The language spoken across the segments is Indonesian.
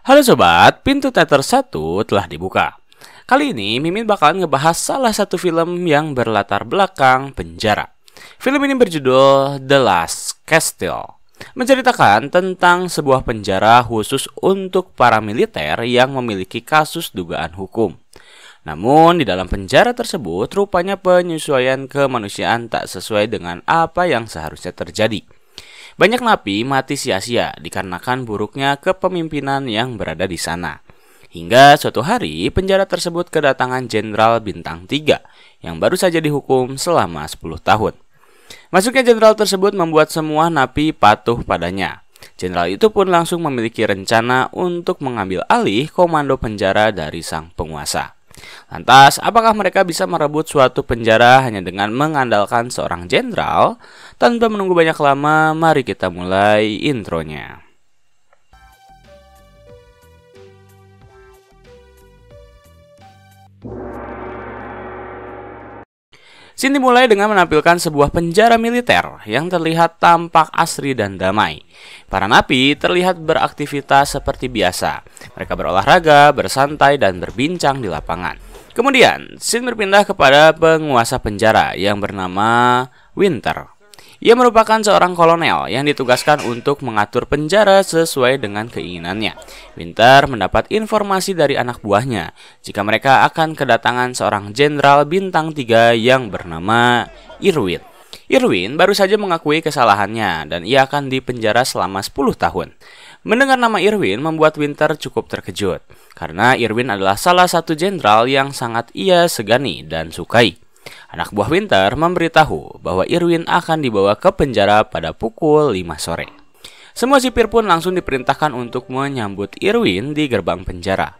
Halo sobat, pintu teater 1 telah dibuka. Kali ini Mimin bakalan ngebahas salah satu film yang berlatar belakang penjara. Film ini berjudul The Last Castle, menceritakan tentang sebuah penjara khusus untuk para militer yang memiliki kasus dugaan hukum. Namun di dalam penjara tersebut rupanya penyesuaian kemanusiaan tak sesuai dengan apa yang seharusnya terjadi. Banyak napi mati sia-sia dikarenakan buruknya kepemimpinan yang berada di sana. Hingga suatu hari penjara tersebut kedatangan Jenderal Bintang 3 yang baru saja dihukum selama 10 tahun. Masuknya jenderal tersebut membuat semua napi patuh padanya. Jenderal itu pun langsung memiliki rencana untuk mengambil alih komando penjara dari sang penguasa. Lantas, apakah mereka bisa merebut suatu penjara hanya dengan mengandalkan seorang jenderal? Tanpa menunggu banyak lama, mari kita mulai intronya. Scene dimulai dengan menampilkan sebuah penjara militer yang terlihat tampak asri dan damai. Para napi terlihat beraktivitas seperti biasa. Mereka berolahraga, bersantai, dan berbincang di lapangan. Kemudian, scene berpindah kepada penguasa penjara yang bernama Winter. Ia merupakan seorang kolonel yang ditugaskan untuk mengatur penjara sesuai dengan keinginannya. Winter mendapat informasi dari anak buahnya jika mereka akan kedatangan seorang jenderal bintang 3 yang bernama Irwin. Irwin baru saja mengakui kesalahannya dan ia akan dipenjara selama 10 tahun. Mendengar nama Irwin membuat Winter cukup terkejut karena Irwin adalah salah satu jenderal yang sangat ia segani dan sukai. Anak buah Winter memberitahu bahwa Irwin akan dibawa ke penjara pada pukul 5 sore. Semua sipir pun langsung diperintahkan untuk menyambut Irwin di gerbang penjara.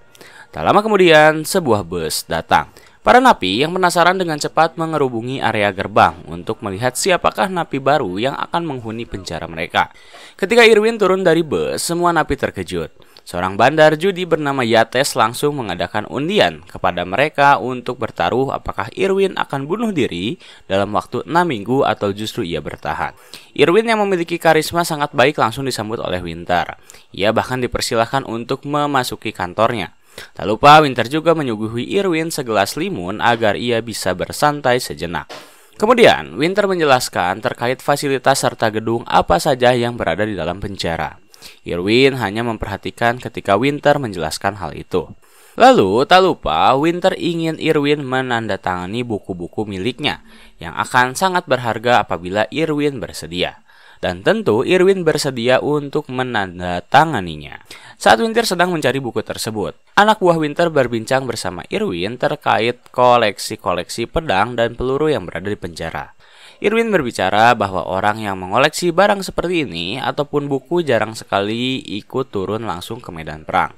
Tak lama kemudian, sebuah bus datang. Para napi yang penasaran dengan cepat mengerubungi area gerbang untuk melihat siapakah napi baru yang akan menghuni penjara mereka. Ketika Irwin turun dari bus, semua napi terkejut. Seorang bandar judi bernama Yates langsung mengadakan undian kepada mereka untuk bertaruh apakah Irwin akan bunuh diri dalam waktu 6 minggu atau justru ia bertahan. Irwin yang memiliki karisma sangat baik langsung disambut oleh Winter. Ia bahkan dipersilahkan untuk memasuki kantornya. Tak lupa Winter juga menyuguhi Irwin segelas limun agar ia bisa bersantai sejenak. Kemudian Winter menjelaskan terkait fasilitas serta gedung apa saja yang berada di dalam penjara. Irwin hanya memperhatikan ketika Winter menjelaskan hal itu. Lalu, tak lupa, Winter ingin Irwin menandatangani buku-buku miliknya yang akan sangat berharga apabila Irwin bersedia. Dan tentu Irwin bersedia untuk menandatanganinya. Saat Winter sedang mencari buku tersebut, anak buah Winter berbincang bersama Irwin terkait koleksi-koleksi pedang dan peluru yang berada di penjara. Irwin berbicara bahwa orang yang mengoleksi barang seperti ini ataupun buku jarang sekali ikut turun langsung ke medan perang.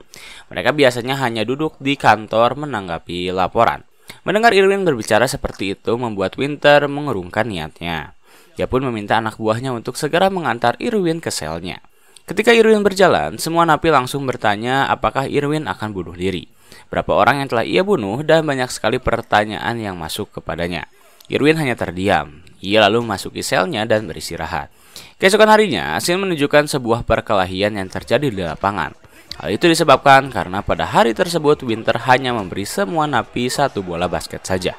Mereka biasanya hanya duduk di kantor menanggapi laporan. Mendengar Irwin berbicara seperti itu membuat Winter mengurungkan niatnya. Dia pun meminta anak buahnya untuk segera mengantar Irwin ke selnya. Ketika Irwin berjalan, semua napi langsung bertanya apakah Irwin akan bunuh diri, berapa orang yang telah ia bunuh, dan banyak sekali pertanyaan yang masuk kepadanya. Irwin hanya terdiam. Ia lalu memasuki selnya dan beristirahat. Keesokan harinya, scene menunjukkan sebuah perkelahian yang terjadi di lapangan. Hal itu disebabkan karena pada hari tersebut Winter hanya memberi semua napi satu bola basket saja.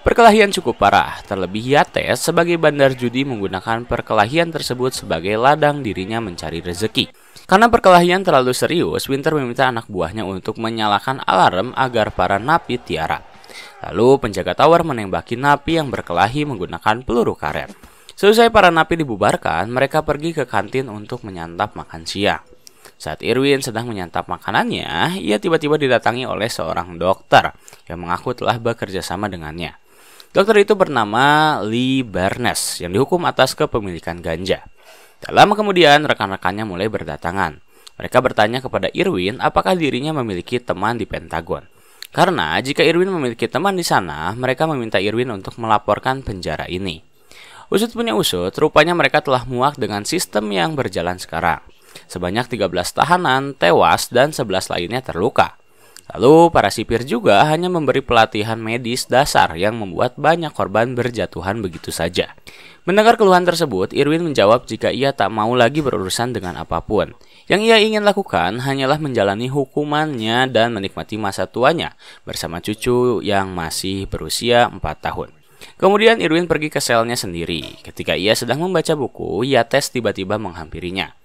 Perkelahian cukup parah, terlebih Yates sebagai bandar judi menggunakan perkelahian tersebut sebagai ladang dirinya mencari rezeki. Karena perkelahian terlalu serius, Winter meminta anak buahnya untuk menyalakan alarm agar para napi tiarap. Lalu penjaga tower menembaki napi yang berkelahi menggunakan peluru karet. Selesai para napi dibubarkan, mereka pergi ke kantin untuk menyantap makan siang. Saat Irwin sedang menyantap makanannya, ia tiba-tiba didatangi oleh seorang dokter yang mengaku telah bekerja sama dengannya. Dokter itu bernama Lee Barnes yang dihukum atas kepemilikan ganja. Tak lama kemudian, rekan-rekannya mulai berdatangan. Mereka bertanya kepada Irwin apakah dirinya memiliki teman di Pentagon. Karena jika Irwin memiliki teman di sana, mereka meminta Irwin untuk melaporkan penjara ini. Usut punya usut, rupanya mereka telah muak dengan sistem yang berjalan sekarang. Sebanyak 13 tahanan tewas dan 11 lainnya terluka. Lalu para sipir juga hanya memberi pelatihan medis dasar yang membuat banyak korban berjatuhan begitu saja. Mendengar keluhan tersebut, Irwin menjawab jika ia tak mau lagi berurusan dengan apapun. Yang ia ingin lakukan hanyalah menjalani hukumannya dan menikmati masa tuanya bersama cucu yang masih berusia 4 tahun. Kemudian Irwin pergi ke selnya sendiri. Ketika ia sedang membaca buku, Yates tiba-tiba menghampirinya.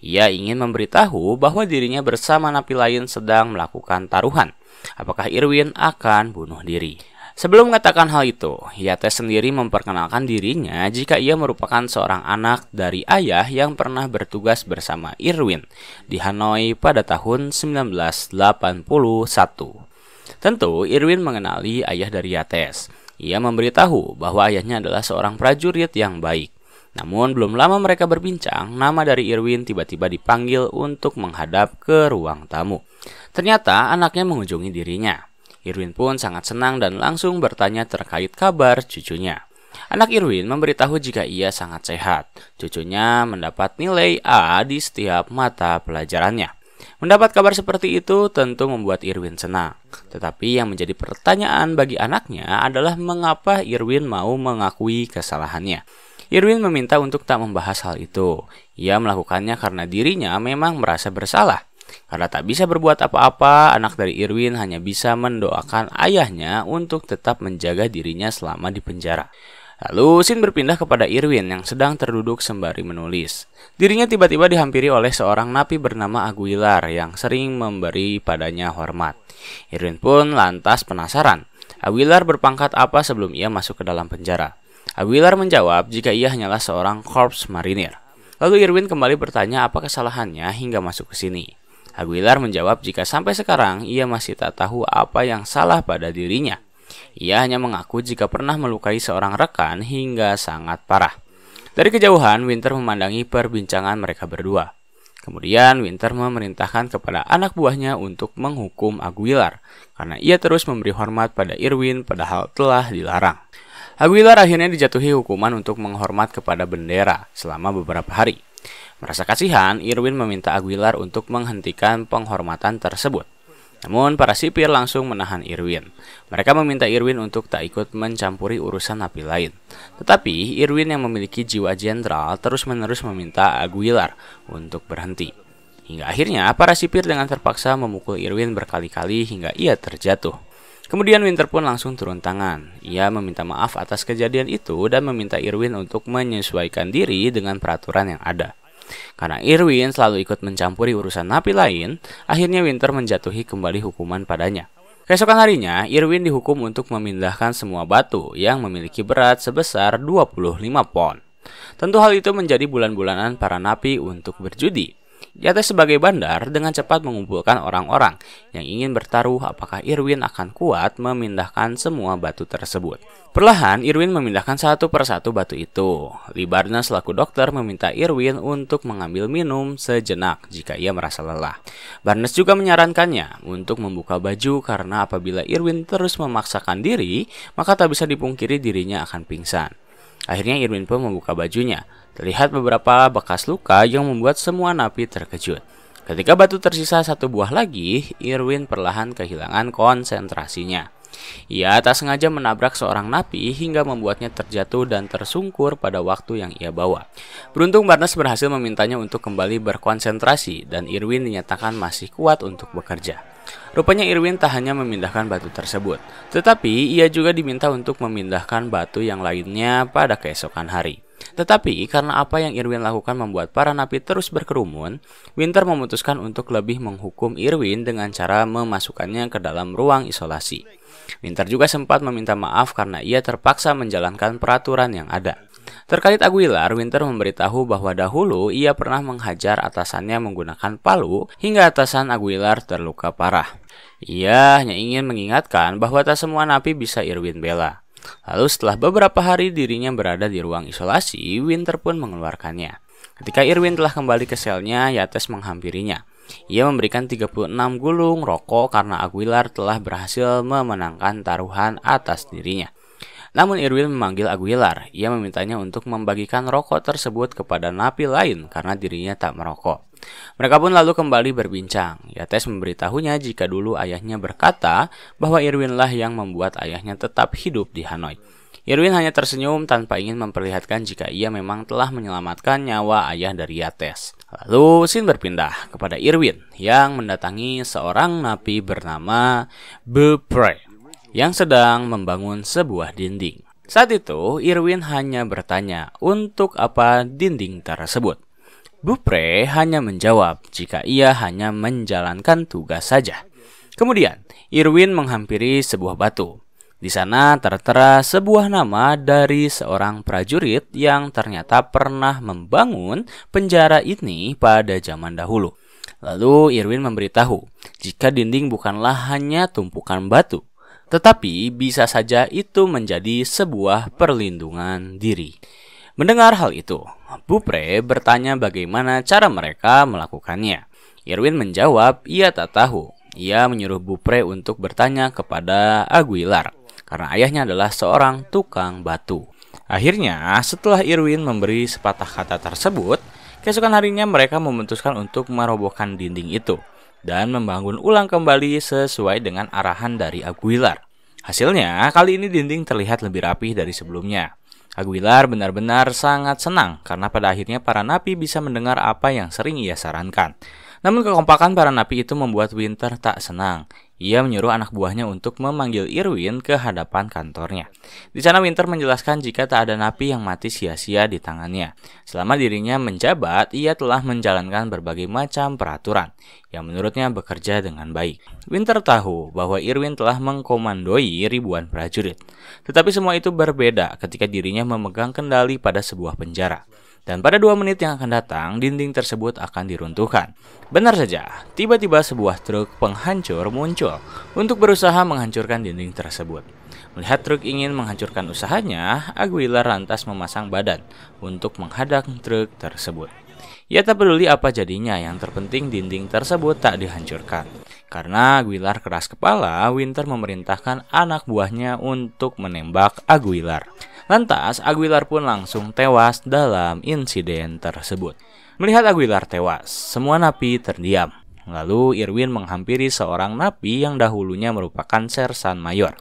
Ia ingin memberitahu bahwa dirinya bersama napi lain sedang melakukan taruhan. Apakah Irwin akan bunuh diri? Sebelum mengatakan hal itu, Yates sendiri memperkenalkan dirinya jika ia merupakan seorang anak dari ayah yang pernah bertugas bersama Irwin di Hanoi pada tahun 1981. Tentu, Irwin mengenali ayah dari Yates. Ia memberitahu bahwa ayahnya adalah seorang prajurit yang baik. Namun belum lama mereka berbincang, nama dari Irwin tiba-tiba dipanggil untuk menghadap ke ruang tamu. Ternyata anaknya mengunjungi dirinya. Irwin pun sangat senang dan langsung bertanya terkait kabar cucunya. Anak Irwin memberitahu jika ia sangat sehat. Cucunya mendapat nilai A di setiap mata pelajarannya. Mendapat kabar seperti itu tentu membuat Irwin senang. Tetapi yang menjadi pertanyaan bagi anaknya adalah mengapa Irwin mau mengakui kesalahannya. Irwin meminta untuk tak membahas hal itu. Ia melakukannya karena dirinya memang merasa bersalah. Karena tak bisa berbuat apa-apa, anak dari Irwin hanya bisa mendoakan ayahnya untuk tetap menjaga dirinya selama di penjara. Lalu scene berpindah kepada Irwin yang sedang terduduk sembari menulis. Dirinya tiba-tiba dihampiri oleh seorang napi bernama Aguilar yang sering memberi padanya hormat. Irwin pun lantas penasaran. Aguilar berpangkat apa sebelum ia masuk ke dalam penjara? Aguilar menjawab jika ia hanyalah seorang korps marinir. Lalu Irwin kembali bertanya apa kesalahannya hingga masuk ke sini. Aguilar menjawab jika sampai sekarang ia masih tak tahu apa yang salah pada dirinya. Ia hanya mengaku jika pernah melukai seorang rekan hingga sangat parah. Dari kejauhan, Winter memandangi perbincangan mereka berdua. Kemudian Winter memerintahkan kepada anak buahnya untuk menghukum Aguilar karena ia terus memberi hormat pada Irwin padahal telah dilarang. Aguilar akhirnya dijatuhi hukuman untuk menghormat kepada bendera selama beberapa hari. Merasa kasihan, Irwin meminta Aguilar untuk menghentikan penghormatan tersebut. Namun para sipir langsung menahan Irwin. Mereka meminta Irwin untuk tak ikut mencampuri urusan napi lain. Tetapi Irwin yang memiliki jiwa jenderal terus-menerus meminta Aguilar untuk berhenti. Hingga akhirnya para sipir dengan terpaksa memukul Irwin berkali-kali hingga ia terjatuh. Kemudian Winter pun langsung turun tangan. Ia meminta maaf atas kejadian itu dan meminta Irwin untuk menyesuaikan diri dengan peraturan yang ada. Karena Irwin selalu ikut mencampuri urusan napi lain, akhirnya Winter menjatuhi kembali hukuman padanya. Keesokan harinya, Irwin dihukum untuk memindahkan semua batu yang memiliki berat sebesar 25 pon. Tentu hal itu menjadi bulan-bulanan para napi untuk berjudi. Yates sebagai bandar dengan cepat mengumpulkan orang-orang yang ingin bertaruh apakah Irwin akan kuat memindahkan semua batu tersebut. Perlahan Irwin memindahkan satu persatu batu itu. Lee Barnes selaku dokter meminta Irwin untuk mengambil minum sejenak jika ia merasa lelah. Barnes juga menyarankannya untuk membuka baju karena apabila Irwin terus memaksakan diri, maka tak bisa dipungkiri dirinya akan pingsan. Akhirnya Irwin pun membuka bajunya. Terlihat beberapa bekas luka yang membuat semua napi terkejut. Ketika batu tersisa satu buah lagi, Irwin perlahan kehilangan konsentrasinya. Ia tak sengaja menabrak seorang napi hingga membuatnya terjatuh dan tersungkur pada waktu yang ia bawa. Beruntung Barnes berhasil memintanya untuk kembali berkonsentrasi dan Irwin dinyatakan masih kuat untuk bekerja. Rupanya Irwin tak hanya memindahkan batu tersebut, tetapi ia juga diminta untuk memindahkan batu yang lainnya pada keesokan hari. Tetapi karena apa yang Irwin lakukan membuat para napi terus berkerumun, Winter memutuskan untuk lebih menghukum Irwin dengan cara memasukkannya ke dalam ruang isolasi. Winter juga sempat meminta maaf karena ia terpaksa menjalankan peraturan yang ada. Terkait Aguilar, Winter memberitahu bahwa dahulu ia pernah menghajar atasannya menggunakan palu hingga atasan Aguilar terluka parah. Ia hanya ingin mengingatkan bahwa tak semua napi bisa Irwin bela. Lalu setelah beberapa hari dirinya berada di ruang isolasi, Winter pun mengeluarkannya. Ketika Irwin telah kembali ke selnya, Yates menghampirinya. Ia memberikan 36 gulung rokok karena Aguilar telah berhasil memenangkan taruhan atas dirinya. Namun Irwin memanggil Aguilar. Ia memintanya untuk membagikan rokok tersebut kepada napi lain karena dirinya tak merokok. Mereka pun lalu kembali berbincang. Yates memberitahunya jika dulu ayahnya berkata bahwa Irwinlah yang membuat ayahnya tetap hidup di Hanoi. Irwin hanya tersenyum tanpa ingin memperlihatkan jika ia memang telah menyelamatkan nyawa ayah dari Yates. Lalu scene berpindah kepada Irwin yang mendatangi seorang napi bernama Beaupre yang sedang membangun sebuah dinding. Saat itu Irwin hanya bertanya untuk apa dinding tersebut. Beaupre hanya menjawab jika ia hanya menjalankan tugas saja. Kemudian Irwin menghampiri sebuah batu. Di sana tertera sebuah nama dari seorang prajurit yang ternyata pernah membangun penjara ini pada zaman dahulu. Lalu Irwin memberitahu jika dinding bukanlah hanya tumpukan batu, tetapi bisa saja itu menjadi sebuah perlindungan diri. Mendengar hal itu, Beaupre bertanya bagaimana cara mereka melakukannya. Irwin menjawab ia tak tahu. Ia menyuruh Beaupre untuk bertanya kepada Aguilar, karena ayahnya adalah seorang tukang batu. Akhirnya, setelah Irwin memberi sepatah kata tersebut, keesokan harinya mereka memutuskan untuk merobohkan dinding itu dan membangun ulang kembali sesuai dengan arahan dari Aguilar. Hasilnya, kali ini dinding terlihat lebih rapih dari sebelumnya. Aguilar benar-benar sangat senang karena pada akhirnya para napi bisa mendengar apa yang sering ia sarankan. Namun kekompakan para napi itu membuat Winter tak senang. Ia menyuruh anak buahnya untuk memanggil Irwin ke hadapan kantornya. Di sana Winter menjelaskan jika tak ada napi yang mati sia-sia di tangannya. Selama dirinya menjabat, ia telah menjalankan berbagai macam peraturan yang menurutnya bekerja dengan baik. Winter tahu bahwa Irwin telah mengkomandoi ribuan prajurit. Tetapi semua itu berbeda ketika dirinya memegang kendali pada sebuah penjara. Dan pada 2 menit yang akan datang, dinding tersebut akan diruntuhkan. Benar saja, tiba-tiba sebuah truk penghancur muncul untuk berusaha menghancurkan dinding tersebut. Melihat truk ingin menghancurkan usahanya, Aguilar lantas memasang badan untuk menghadang truk tersebut. Ia tak peduli apa jadinya, yang terpenting dinding tersebut tak dihancurkan. Karena Aguilar keras kepala, Winter memerintahkan anak buahnya untuk menembak Aguilar. Lantas, Aguilar pun langsung tewas dalam insiden tersebut. Melihat Aguilar tewas, semua napi terdiam. Lalu Irwin menghampiri seorang napi yang dahulunya merupakan sersan mayor.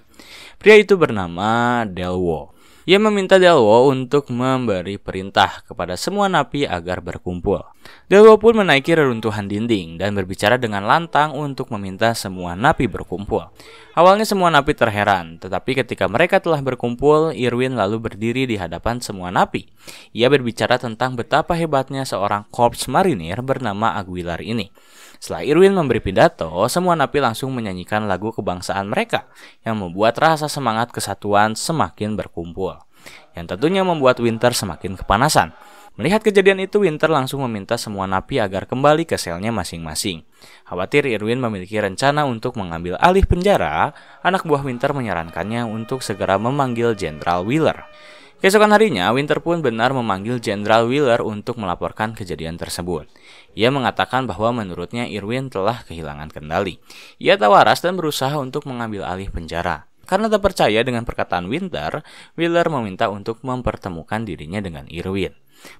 Pria itu bernama Delwo. Ia meminta Delwo untuk memberi perintah kepada semua napi agar berkumpul. Delwo pun menaiki reruntuhan dinding dan berbicara dengan lantang untuk meminta semua napi berkumpul. Awalnya semua napi terheran, tetapi ketika mereka telah berkumpul, Irwin lalu berdiri di hadapan semua napi. Ia berbicara tentang betapa hebatnya seorang korps marinir bernama Aguilar ini. Setelah Irwin memberi pidato, semua napi langsung menyanyikan lagu kebangsaan mereka yang membuat rasa semangat kesatuan semakin berkumpul, yang tentunya membuat Winter semakin kepanasan. Melihat kejadian itu, Winter langsung meminta semua napi agar kembali ke selnya masing-masing. Khawatir Irwin memiliki rencana untuk mengambil alih penjara, anak buah Winter menyarankannya untuk segera memanggil Jenderal Wheeler. Keesokan harinya, Winter pun benar memanggil Jenderal Wheeler untuk melaporkan kejadian tersebut. Ia mengatakan bahwa menurutnya Irwin telah kehilangan kendali. Ia tak waras dan berusaha untuk mengambil alih penjara. Karena tak percaya dengan perkataan Winter, Wheeler meminta untuk mempertemukan dirinya dengan Irwin.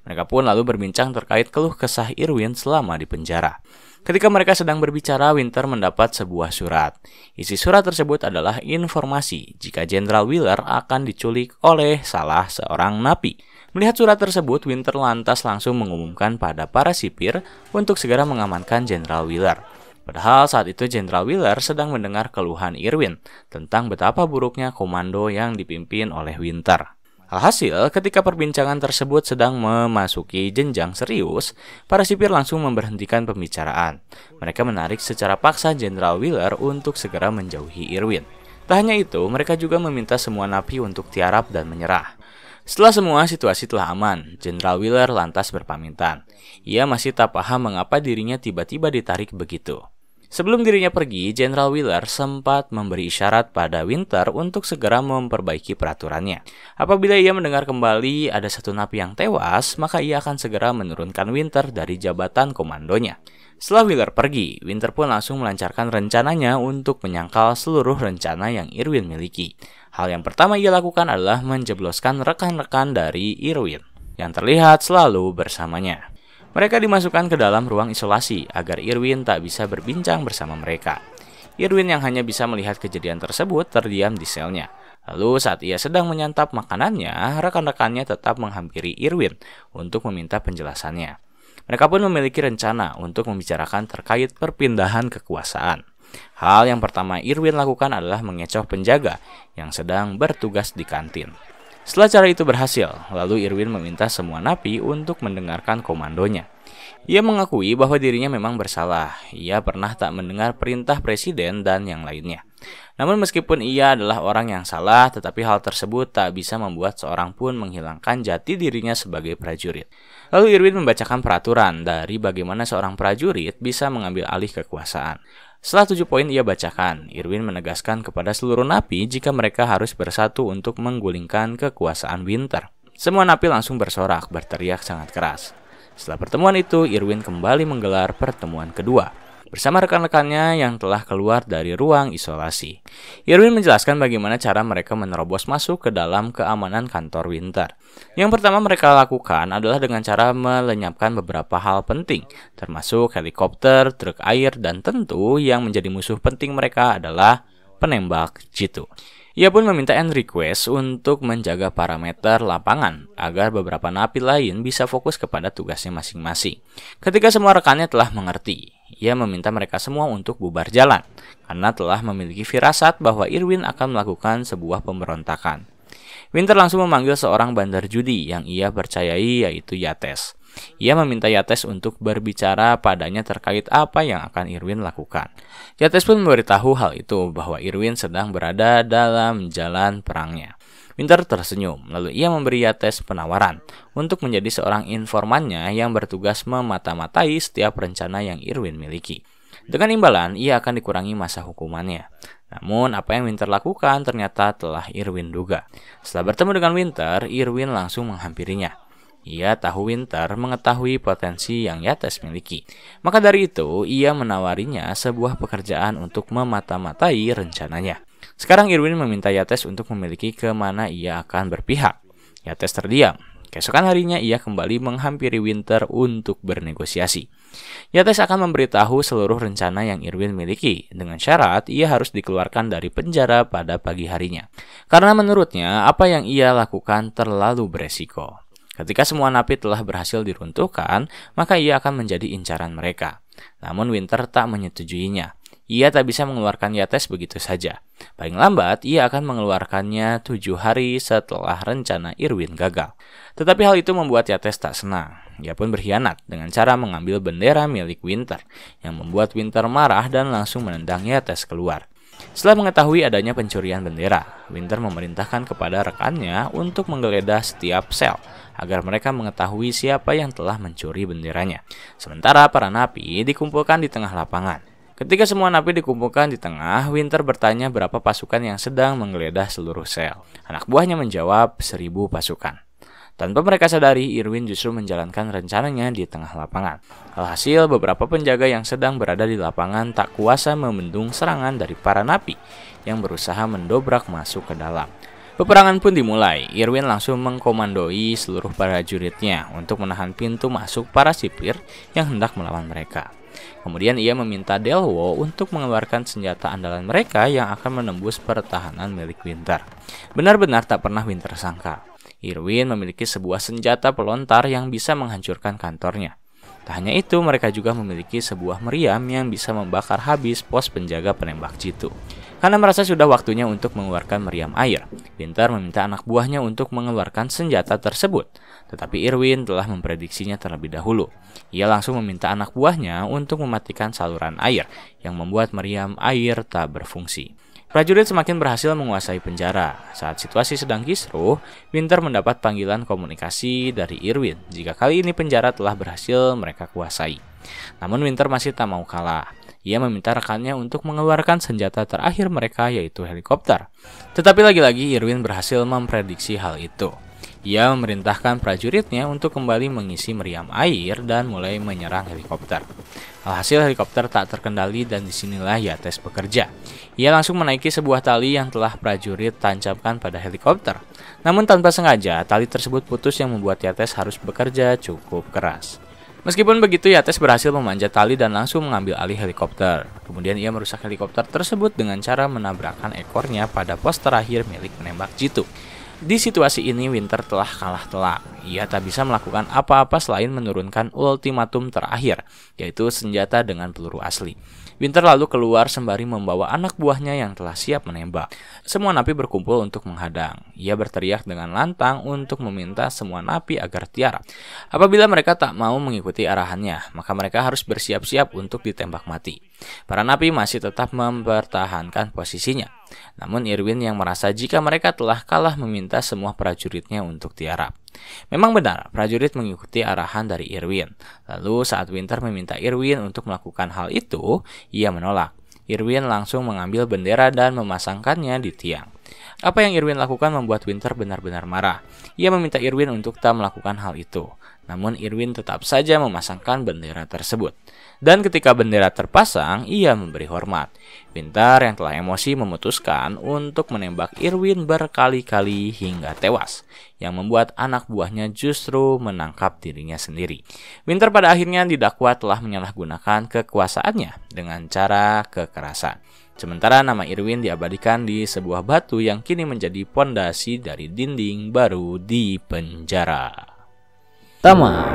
Mereka pun lalu berbincang terkait keluh kesah Irwin selama di penjara. Ketika mereka sedang berbicara, Winter mendapat sebuah surat. Isi surat tersebut adalah informasi jika Jenderal Wheeler akan diculik oleh salah seorang napi. Melihat surat tersebut, Winter lantas langsung mengumumkan pada para sipir untuk segera mengamankan Jenderal Wheeler. Padahal saat itu Jenderal Wheeler sedang mendengar keluhan Irwin tentang betapa buruknya komando yang dipimpin oleh Winter. Alhasil, ketika perbincangan tersebut sedang memasuki jenjang serius, para sipir langsung memberhentikan pembicaraan. Mereka menarik secara paksa Jenderal Wheeler untuk segera menjauhi Irwin. Tak hanya itu, mereka juga meminta semua napi untuk tiarap dan menyerah. Setelah semua situasi telah aman, Jenderal Wheeler lantas berpamitan. Ia masih tak paham mengapa dirinya tiba-tiba ditarik begitu. Sebelum dirinya pergi, Jenderal Wheeler sempat memberi isyarat pada Winter untuk segera memperbaiki peraturannya. Apabila ia mendengar kembali ada satu napi yang tewas, maka ia akan segera menurunkan Winter dari jabatan komandonya. Setelah Wheeler pergi, Winter pun langsung melancarkan rencananya untuk menyangkal seluruh rencana yang Irwin miliki. Hal yang pertama ia lakukan adalah menjebloskan rekan-rekan dari Irwin yang terlihat selalu bersamanya. Mereka dimasukkan ke dalam ruang isolasi agar Irwin tak bisa berbincang bersama mereka. Irwin yang hanya bisa melihat kejadian tersebut terdiam di selnya. Lalu saat ia sedang menyantap makanannya, rekan-rekannya tetap menghampiri Irwin untuk meminta penjelasannya. Mereka pun memiliki rencana untuk membicarakan terkait perpindahan kekuasaan. Hal yang pertama Irwin lakukan adalah mengecoh penjaga yang sedang bertugas di kantin. Setelah cara itu berhasil, lalu Irwin meminta semua napi untuk mendengarkan komandonya. Ia mengakui bahwa dirinya memang bersalah. Ia pernah tak mendengar perintah presiden dan yang lainnya. Namun meskipun ia adalah orang yang salah, tetapi hal tersebut tak bisa membuat seorang pun menghilangkan jati dirinya sebagai prajurit. Lalu Irwin membacakan peraturan dari bagaimana seorang prajurit bisa mengambil alih kekuasaan. Setelah 7 poin ia bacakan, Irwin menegaskan kepada seluruh napi jika mereka harus bersatu untuk menggulingkan kekuasaan Winter. Semua napi langsung bersorak, berteriak sangat keras. Setelah pertemuan itu, Irwin kembali menggelar pertemuan kedua bersama rekan-rekannya yang telah keluar dari ruang isolasi. Irwin menjelaskan bagaimana cara mereka menerobos masuk ke dalam keamanan kantor Winter. Yang pertama mereka lakukan adalah dengan cara melenyapkan beberapa hal penting, termasuk helikopter, truk air, dan tentu yang menjadi musuh penting mereka adalah penembak jitu. Ia pun meminta Enriquez untuk menjaga parameter lapangan agar beberapa napi lain bisa fokus kepada tugasnya masing-masing. Ketika semua rekannya telah mengerti, ia meminta mereka semua untuk bubar jalan karena telah memiliki firasat bahwa Irwin akan melakukan sebuah pemberontakan. Winter langsung memanggil seorang bandar judi yang ia percayai yaitu Yates. Ia meminta Yates untuk berbicara padanya terkait apa yang akan Irwin lakukan. Yates pun memberitahu hal itu bahwa Irwin sedang berada dalam jalan perangnya. Winter tersenyum, lalu ia memberi Yates penawaran untuk menjadi seorang informannya yang bertugas memata-matai setiap rencana yang Irwin miliki. Dengan imbalan, ia akan dikurangi masa hukumannya. Namun, apa yang Winter lakukan ternyata telah Irwin duga. Setelah bertemu dengan Winter, Irwin langsung menghampirinya. Ia tahu Winter mengetahui potensi yang Yates miliki. Maka dari itu, ia menawarinya sebuah pekerjaan untuk memata-matai rencananya. Sekarang Irwin meminta Yates untuk memiliki kemana ia akan berpihak. Yates terdiam. Keesokan harinya ia kembali menghampiri Winter untuk bernegosiasi. Yates akan memberitahu seluruh rencana yang Irwin miliki, dengan syarat ia harus dikeluarkan dari penjara pada pagi harinya. Karena menurutnya, apa yang ia lakukan terlalu beresiko. Ketika semua napi telah berhasil diruntuhkan, maka ia akan menjadi incaran mereka. Namun Winter tak menyetujuinya. Ia tak bisa mengeluarkan Yates begitu saja. Paling lambat, ia akan mengeluarkannya 7 hari setelah rencana Irwin gagal. Tetapi hal itu membuat Yates tak senang. Ia pun berkhianat dengan cara mengambil bendera milik Winter, yang membuat Winter marah dan langsung menendang Yates keluar. Setelah mengetahui adanya pencurian bendera, Winter memerintahkan kepada rekannya untuk menggeledah setiap sel agar mereka mengetahui siapa yang telah mencuri benderanya. Sementara para napi dikumpulkan di tengah lapangan. Ketika semua napi dikumpulkan di tengah, Winter bertanya berapa pasukan yang sedang menggeledah seluruh sel. Anak buahnya menjawab 1.000 pasukan. Tanpa mereka sadari, Irwin justru menjalankan rencananya di tengah lapangan. Alhasil, beberapa penjaga yang sedang berada di lapangan tak kuasa membendung serangan dari para napi yang berusaha mendobrak masuk ke dalam. Peperangan pun dimulai. Irwin langsung mengkomandoi seluruh prajuritnya untuk menahan pintu masuk para sipir yang hendak melawan mereka. Kemudian ia meminta Delwo untuk mengeluarkan senjata andalan mereka yang akan menembus pertahanan milik Winter. Benar-benar tak pernah Winter sangka, Irwin memiliki sebuah senjata pelontar yang bisa menghancurkan kantornya. Tak hanya itu, mereka juga memiliki sebuah meriam yang bisa membakar habis pos penjaga penembak jitu. Karena merasa sudah waktunya untuk mengeluarkan meriam air, Winter meminta anak buahnya untuk mengeluarkan senjata tersebut. Tetapi Irwin telah memprediksinya terlebih dahulu. Ia langsung meminta anak buahnya untuk mematikan saluran air yang membuat meriam air tak berfungsi. Prajurit semakin berhasil menguasai penjara. Saat situasi sedang kisruh, Winter mendapat panggilan komunikasi dari Irwin jika kali ini penjara telah berhasil mereka kuasai. Namun Winter masih tak mau kalah. Ia meminta rekannya untuk mengeluarkan senjata terakhir mereka yaitu helikopter. Tetapi lagi-lagi Irwin berhasil memprediksi hal itu. Ia memerintahkan prajuritnya untuk kembali mengisi meriam air dan mulai menyerang helikopter. Alhasil helikopter tak terkendali dan disinilah Yates bekerja. Ia langsung menaiki sebuah tali yang telah prajurit tancapkan pada helikopter. Namun tanpa sengaja, tali tersebut putus yang membuat Yates harus bekerja cukup keras. Meskipun begitu, Yates berhasil memanjat tali dan langsung mengambil alih helikopter. Kemudian ia merusak helikopter tersebut dengan cara menabrakkan ekornya pada pos terakhir milik penembak jitu. Di situasi ini, Winter telah kalah telak. Ia tak bisa melakukan apa-apa selain menurunkan ultimatum terakhir, yaitu senjata dengan peluru asli. Winter lalu keluar sembari membawa anak buahnya yang telah siap menembak. Semua napi berkumpul untuk menghadang. Ia berteriak dengan lantang untuk meminta semua napi agar tiarap. Apabila mereka tak mau mengikuti arahannya, maka mereka harus bersiap-siap untuk ditembak mati. Para napi masih tetap mempertahankan posisinya. Namun Irwin yang merasa jika mereka telah kalah meminta semua prajuritnya untuk tiarap. Memang benar, prajurit mengikuti arahan dari Irwin. Lalu saat Winter meminta Irwin untuk melakukan hal itu, ia menolak. Irwin langsung mengambil bendera dan memasangkannya di tiang. Apa yang Irwin lakukan membuat Winter benar-benar marah. Ia meminta Irwin untuk tak melakukan hal itu. Namun Irwin tetap saja memasangkan bendera tersebut. Dan ketika bendera terpasang, ia memberi hormat. Winter yang telah emosi memutuskan untuk menembak Irwin berkali-kali hingga tewas, yang membuat anak buahnya justru menangkap dirinya sendiri. Winter pada akhirnya didakwa telah menyalahgunakan kekuasaannya dengan cara kekerasan. Sementara nama Irwin diabadikan di sebuah batu yang kini menjadi pondasi dari dinding baru di penjara. Tamat.